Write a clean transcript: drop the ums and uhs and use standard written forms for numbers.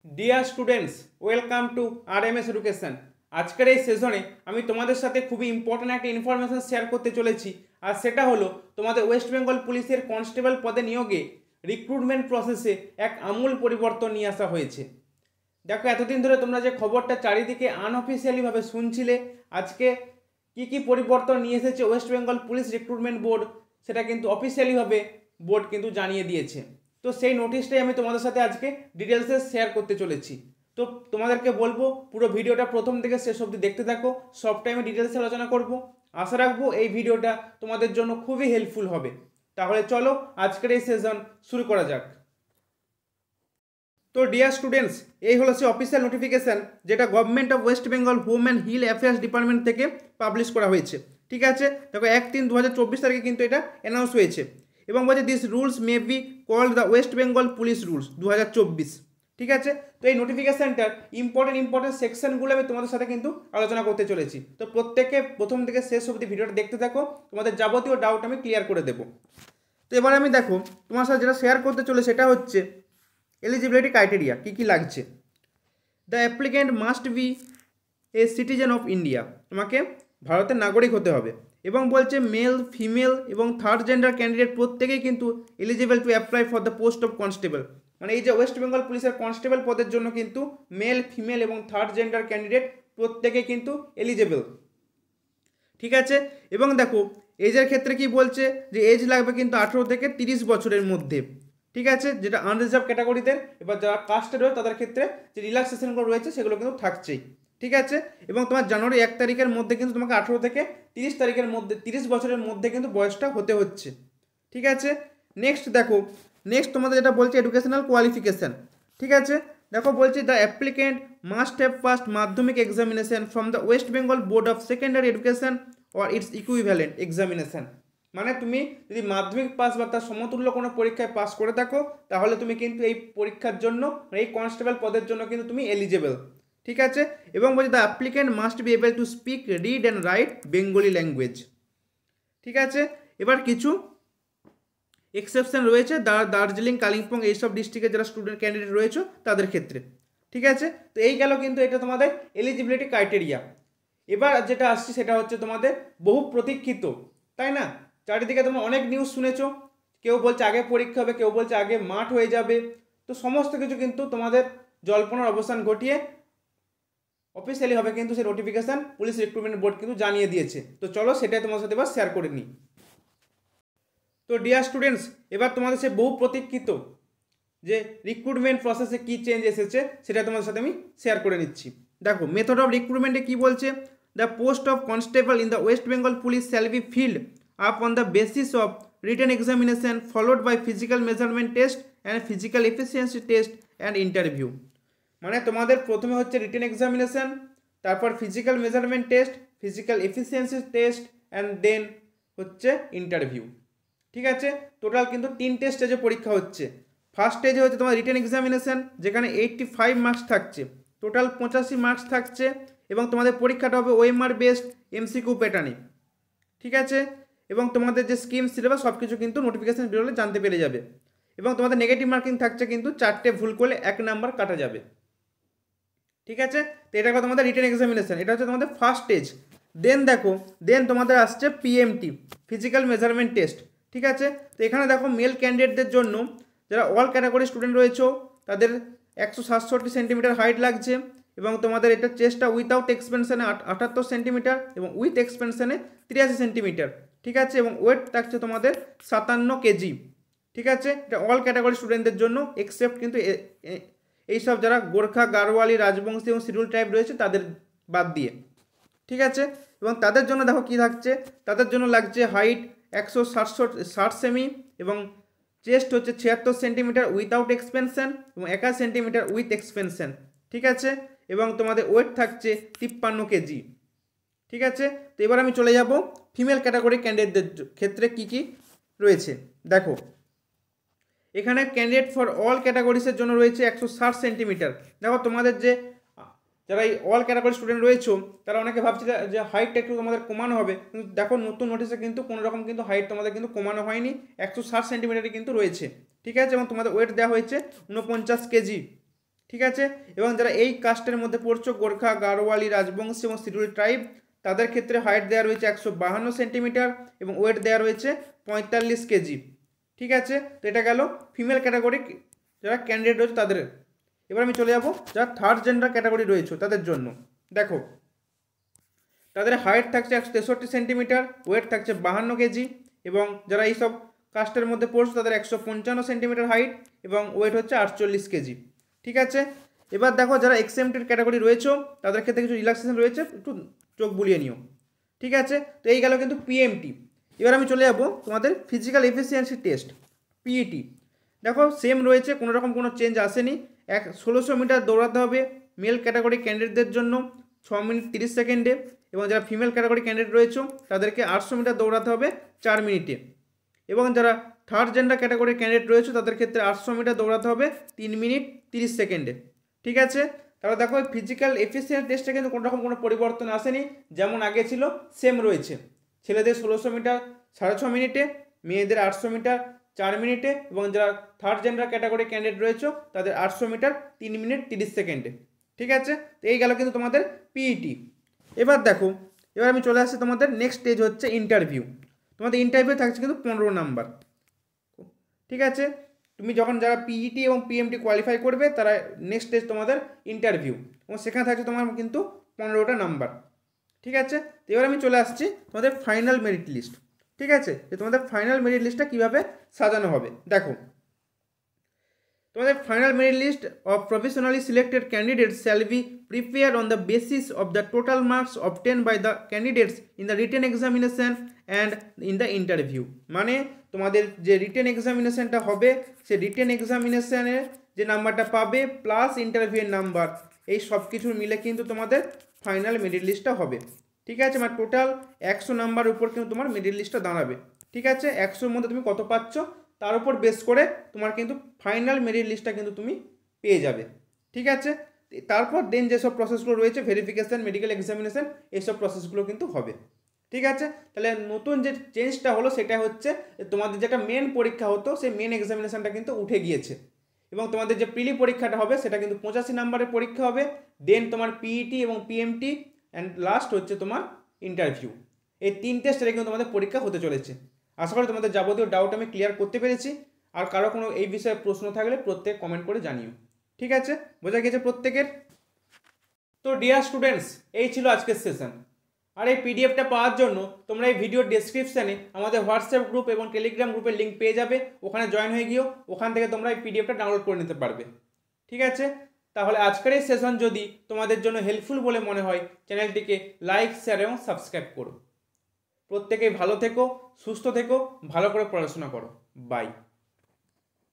Dear students, welcome to RMS education. আজকের এই সেশনে আমি তোমাদের সাথে খুবই ইম্পর্ট্যান্ট একটা ইনফরমেশন শেয়ার করতে চলেছি, আর সেটা হলো তোমাদের ওয়েস্ট বেঙ্গল পুলিশের কনস্টেবল পদে নিয়োগে রিক্রুটমেন্ট প্রসেসে এক আমূল পরিবর্তন নিয়ে আসা হয়েছে। দেখো, এতদিন ধরে তোমরা যে খবরটা চারিদিকে আনঅফিসিয়ালিভাবে শুনছিলে, আজকে কি পরিবর্তন নিয়ে এসেছে West Bengal police recruitment board, সেটা কিন্তু অফিসিয়ালিভাবে বোর্ড কিন্তু জানিয়ে দিয়েছে। তো সেই নোটিশটাই আমি তোমাদের সাথে আজকে ডিটেলসে শেয়ার করতে চলেছি। তো তোমাদেরকে বলবো পুরো ভিডিওটা প্রথম থেকে শেষ অবধি দেখতে থাকো, সবটাই আমি ডিটেলসে আলোচনা করব। আশা রাখবো এই ভিডিওটা তোমাদের জন্য খুবই হেল্পফুল হবে। তাহলে চলো আজকের এই সেশন শুরু করা যাক। তো ডিয়ার স্টুডেন্টস, এই হলো সেই অফিসিয়াল নোটিফিকেশান যেটা government of West Bengal home and hill affairs department থেকে পাবলিশ করা হয়েছে। ঠিক আছে, দেখো 1/3/2024 তারিখে কিন্তু এটা অ্যানাউন্স হয়েছে এবং বলছে this rules may be called the West Bengal police rules 2024। ঠিক আছে, তো এই নোটিফিকেশানটার ইম্পর্টেন্ট সেকশনগুলো আমি তোমাদের সাথে কিন্তু আলোচনা করতে চলেছি। তো প্রত্যেকে প্রথম থেকে শেষ অবধি ভিডিওটা দেখতে থাকো, তোমাদের যাবতীয় ডাউট আমি ক্লিয়ার করে দেবো। তো এবার আমি দেখো তোমার সাথে যেটা শেয়ার করতে চলে সেটা হচ্ছে এলিজিবিলিটি ক্রাইটেরিয়া কী লাগছে। The applicant must B a citizen of India, তোমাকে ভারতের নাগরিক হতে হবে এবং বলছে মেল, ফিমেল এবং থার্ড জেন্ডার ক্যান্ডিডেট প্রত্যেকেই কিন্তু eligible to apply for the post of constable. মানে এই যে ওয়েস্ট বেঙ্গল পুলিশের কনস্টেবল পদের জন্য কিন্তু মেল, ফিমেল এবং থার্ড জেন্ডার ক্যান্ডিডেট প্রত্যেকেই কিন্তু এলিজিবল। ঠিক আছে, এবং দেখো এজের ক্ষেত্রে কি বলছে যে এজ লাগবে কিন্তু 18 থেকে 30 বছরের মধ্যে। ঠিক আছে, যেটা আনরিজার্ভ ক্যাটাগরিদের, এবার যারা কাস্টে রয়েছে তাদের ক্ষেত্রে যে রিল্যাক্সেশনগুলো রয়েছে সেগুলো কিন্তু থাকছেই। ঠিক আছে, এবং তোমার জানুয়ারি 1 তারিখের মধ্যে কিন্তু তোমাকে 18 থেকে 30 তারিখের মধ্যে 30 বছরের মধ্যে কিন্তু বয়সটা হতে হচ্ছে। ঠিক আছে, নেক্সট তোমাদের যেটা বলছে এডুকেশনাল কোয়ালিফিকেশান। ঠিক আছে, দেখো বলছে the applicant must have passed Madhyamik examination from the West Bengal board of secondary education or its equivalent examination. মানে তুমি যদি মাধ্যমিক পাস বা তার সমতুল্য কোনো পরীক্ষায় পাস করে থাকো তাহলে তুমি কিন্তু এই পরীক্ষার জন্য, এই কনস্টেবল পদের জন্য কিন্তু তুমি এলিজেবল। ঠিক আছে, এবং বলছি the applicant must be able to speak, read and right Bengali language. ঠিক আছে, এবার কিছু এক্সেপশন রয়েছে দার্জিলিং, কালিম্পং এইসব ডিস্ট্রিক্টে যারা স্টুডেন্ট ক্যান্ডিডেট রয়েছে তাদের ক্ষেত্রে। ঠিক আছে, তো এই গেল কিন্তু এটা তোমাদের এলিজিবিলিটি ক্রাইটেরিয়া। এবার যেটা আসছে সেটা হচ্ছে তোমাদের বহু প্রতীক্ষিত, তাই না? চারিদিকে তোমরা অনেক নিউজ শুনেছো, কেউ বলছে আগে পরীক্ষা হবে, কেউ বলছে আগে মাঠ হয়ে যাবে। তো সমস্ত কিছু কিন্তু তোমাদের জল্পনার অবসান ঘটিয়ে অফিসিয়ালি হবে কিন্তু সেই নোটিফিকেশান পুলিশ রিক্রুটমেন্ট বোর্ড কিন্তু জানিয়ে দিয়েছে। তো চলো সেটাই তোমার সাথে এবার শেয়ার করে নিই। তো ডিয়ার স্টুডেন্টস, এবার তোমাদের সে বহু প্রতীক্ষিত যে রিক্রুটমেন্ট প্রসেসে কী চেঞ্জ এসেছে সেটা তোমাদের সাথে আমি শেয়ার করে নিচ্ছি। দেখো মেথড অফ রিক্রুটমেন্টে কী বলছে, the post of constable in the West Bengal police shall be filled up on the basis of written examination followed by physical measurement test and physical efficiency test and interview. মানে তোমাদের প্রথমে হচ্ছে রিটেন এক্সামিনেশন, তারপর physical measurement test, physical efficiency test and then হচ্ছে interview. ঠিক আছে, total কিন্তু 3টে স্টেজে পরীক্ষা হচ্ছে। ফার্স্ট স্টেজে হচ্ছে তোমার রিটেন এক্সামিনেশন, যেখানে 85 মার্কস থাকছে, টোটাল 85 মার্কস থাকছে এবং তোমাদের পরীক্ষাটা হবে ওএমআর বেসড এমসিকিউ প্যাটার্নে। ঠিক আছে, এবং তোমাদের যে স্কিম সিলেবাস সব কিছু কিন্তু নোটিফিকেশান বেরোলে জানতে পেরে যাবে। এবং তোমাদের নেগেটিভ মার্কিং থাকছে কিন্তু 4টে ভুল করলে 1 নাম্বার কাটা যাবে। ঠিক আছে, তো এটা হলো তোমাদের রিটেন এক্সামিনেশন, এটা হচ্ছে তোমাদের ফার্স্ট স্টেজ। দেন তোমাদের আসছে পিএমটি, ফিজিক্যাল মেজারমেন্ট টেস্ট। ঠিক আছে, তো এখানে দেখো মেল ক্যান্ডিডেটদের জন্য যারা অল ক্যাটাগরি স্টুডেন্ট রয়েছে তাদের 167 সেন্টিমিটার হাইট লাগছে এবং তোমাদের এটা চেস্টটা উইথাউট এক্সপেনশনে 78 সেন্টিমিটার এবং উইথ এক্সপেনশনে 83 সেন্টিমিটার। ঠিক আছে, এবং ওয়েট থাকছে তোমাদের 57 কেজি। ঠিক আছে, এটা অল ক্যাটাগরি স্টুডেন্টদের জন্য এক্সেপ্ট কিন্তু এইসব যারা গোর্খা, গাড়োয়ালি, রাজবংশী এবং শিডিউল ট্রাইব রয়েছে তাদের বাদ দিয়ে। ঠিক আছে, এবং তাদের জন্য দেখো কী থাকছে, তাদের জন্য লাগছে হাইট 160 সেমি এবং চেস্ট হচ্ছে 76 সেন্টিমিটার উইথাউট এক্সপেনশন এবং 81 সেন্টিমিটার উইথ এক্সপেনশন। ঠিক আছে, এবং তোমাদের ওয়েট থাকছে 53 কেজি। ঠিক আছে, তো এবার আমি চলে যাব ফিমেল ক্যাটাগরি ক্যান্ডিডেটদের ক্ষেত্রে কী কী রয়েছে। দেখো এখানে ক্যান্ডিডেট ফর অল ক্যাটাগরিসের জন্য রয়েছে 160 সেন্টিমিটার। দেখো তোমাদের যে যারা এই অল ক্যাটাগরি স্টুডেন্ট রয়েছে তারা অনেকে ভাবছে যে হাইটটা একটু তোমাদের কমানো হবে, কিন্তু দেখো নতুন নোটিশে কিন্তু কোনো রকম কিন্তু হাইট তোমাদের কিন্তু কমানো হয়নি, 160 সেন্টিমিটারই কিন্তু রয়েছে। ঠিক আছে, এবং তোমাদের ওয়েট দেওয়া হয়েছে 49 কেজি। ঠিক আছে। এবং যারা এই কাস্টের মধ্যে পড়ছো, গোর্খা, গাড়োয়ালি, রাজবংশী এবং শিডিউল ট্রাইব, তাদের ক্ষেত্রে হাইট দেওয়া রয়েছে 152 সেন্টিমিটার এবং ওয়েট দেওয়া রয়েছে 45 কেজি। ঠিক আছে, তো এটা গেল ফিমেল ক্যাটাগরি যারা ক্যান্ডিডেট রয়েছে তাদের। এবার আমি চলে যাব যারা থার্ড জেন্ডার ক্যাটাগরি রয়েছে তাদের জন্য। দেখো, তাদের হাইট থাকছে 163 সেন্টিমিটার, ওয়েট থাকছে 52 কেজি এবং যারা এইসব কাস্টের মধ্যে পড়ছে তাদের 155 সেন্টিমিটার হাইট এবং ওয়েট হচ্ছে 48 কেজি। ঠিক আছে, এবার দেখো যারা এক্সেমটেড ক্যাটাগরি রয়েছে তাদের ক্ষেত্রে কিছু রিল্যাক্সেশন রয়েছে, একটু চোখ বুলিয়ে নিও। ঠিক আছে, তো এই গেল কিন্তু পিএমটি। এবার আমি চলে যাব তোমাদের ফিজিক্যাল এফিসিয়েন্সি টেস্ট, পিইটি। দেখো সেম রয়েছে, কোনো রকম কোনো চেঞ্জ আসেনি। 1600 মিটার দৌড়াতে হবে মেল ক্যাটাগরি ক্যান্ডিডেটদের জন্য 6 মিনিট 30 সেকেন্ডে এবং যারা ফিমেল ক্যাটাগরি ক্যান্ডিডেট রয়েছে তাদেরকে 800 মিটার দৌড়াতে হবে 4 মিনিটে এবং যারা থার্ড জেন্ডার ক্যাটাগরির ক্যান্ডিডেট রয়েছে তাদের ক্ষেত্রে 800 মিটার দৌড়াতে হবে 3 মিনিট 30 সেকেন্ডে। ঠিক আছে, তাহলে দেখো ফিজিক্যাল এফিসিয়েন্সি টেস্টে কিন্তু কোনো রকম কোনো পরিবর্তন আসেনি, যেমন আগে ছিল সেম রয়েছে। ছেলেদের 1600 মিটার 6.5 মিনিটে, মেয়েদের 800 মিটার 4 মিনিটে এবং যারা থার্ড জেন্ডার ক্যাটাগরি ক্যান্ডিডেট রয়েছে তাদের 800 মিটার 3 মিনিট 30 সেকেন্ডে। ঠিক আছে, তো এই গেল কিন্তু তোমাদের পিইটি। এবার দেখো, এবার আমি চলে আসছি তোমাদের নেক্সট স্টেজ হচ্ছে ইন্টারভিউ। তোমাদের ইন্টারভিউ থাকছে কিন্তু 15 নাম্বার। ঠিক আছে, তুমি যখন যারা পিইটি এবং পিএমটি কোয়ালিফাই করবে তারা নেক্সট স্টেজ তোমাদের ইন্টারভিউ এবং সেখানে থাকছে তোমার কিন্তু 15টা নাম্বার। ঠিক আছে, তো এবার আমি চলে আসছি তোমাদের ফাইনাল মেরিট লিস্ট। ঠিক আছে, যে তোমাদের ফাইনাল মেরিট লিস্টটা কীভাবে সাজানো হবে। দেখো, তোমাদের final merit list of professionally selected candidates shall be prepared on the basis of the total marks obtained by the candidates in the written examination and in the interview. মানে তোমাদের যে written এক্সামিনেশনটা হবে সে রিটেন এক্সামিনেশনের যে নাম্বারটা পাবে plus ইন্টারভিউয়ের number, এই সব কিছুর মিলে কিন্তু তোমাদের ফাইনাল মেরিট লিস্টটা হবে। ঠিক আছে, মানে টোটাল 100 নাম্বার উপর কিন্তু তোমার মেরিট লিস্টটা দাঁড়াবে। ঠিক আছে, 100-র মধ্যে তুমি কত পাচ্ছ তার উপর বেস করে তোমার কিন্তু ফাইনাল মেরিট লিস্টটা কিন্তু তুমি পেয়ে যাবে। ঠিক আছে, তারপর দেন যেসব প্রসেসগুলো রয়েছে ভেরিফিকেশান, মেডিকেল এক্সামিনেশান, এইসব প্রসেসগুলো কিন্তু হবে। ঠিক আছে, তাহলে নতুন যে চেঞ্জটা হলো সেটা হচ্ছে তোমাদের যেটা মেন পরীক্ষা হতো সেই মেন এক্সামিনেশানটা কিন্তু উঠে গিয়েছে এবং তোমাদের যে প্রিলি পরীক্ষাটা হবে সেটা কিন্তু 85 নাম্বারের পরীক্ষা হবে। দেন তোমার পিইটি এবং পিএমটি অ্যান্ড লাস্ট হচ্ছে তোমার ইন্টারভিউ। এই 3টে স্টেজে কিন্তু তোমাদের পরীক্ষা হতে চলেছে। আশা করি তোমাদের যাবতীয় ডাউট আমি ক্লিয়ার করতে পেরেছি। আর কারো কোনো এই বিষয়ে প্রশ্ন থাকলে প্রত্যেক কমেন্ট করে জানিও। ঠিক আছে, বোঝা গেছে প্রত্যেকের? তো ডিয়ার স্টুডেন্টস, এই ছিল আজকের সেশন। আর এই পিডিএফটা পাওয়ার জন্য তোমরা এই ভিডিওর ডেসক্রিপশানে আমাদের হোয়াটসঅ্যাপ গ্রুপ এবং টেলিগ্রাম গ্রুপের লিঙ্ক পেয়ে যাবে, ওখানে জয়েন হয়ে গিয়েও ওখান থেকে তোমরা এই পিডিএফটা ডাউনলোড করে নিতে পারবে। ঠিক আছে, তাহলে আজকের এই সেশন যদি তোমাদের জন্য হেল্পফুল বলে মনে হয় চ্যানেলটিকে লাইক, শেয়ার এবং সাবস্ক্রাইব করো। প্রত্যেকেই ভালো থেকো, সুস্থ থেকো, ভালো করে পড়াশোনা করো। বাই।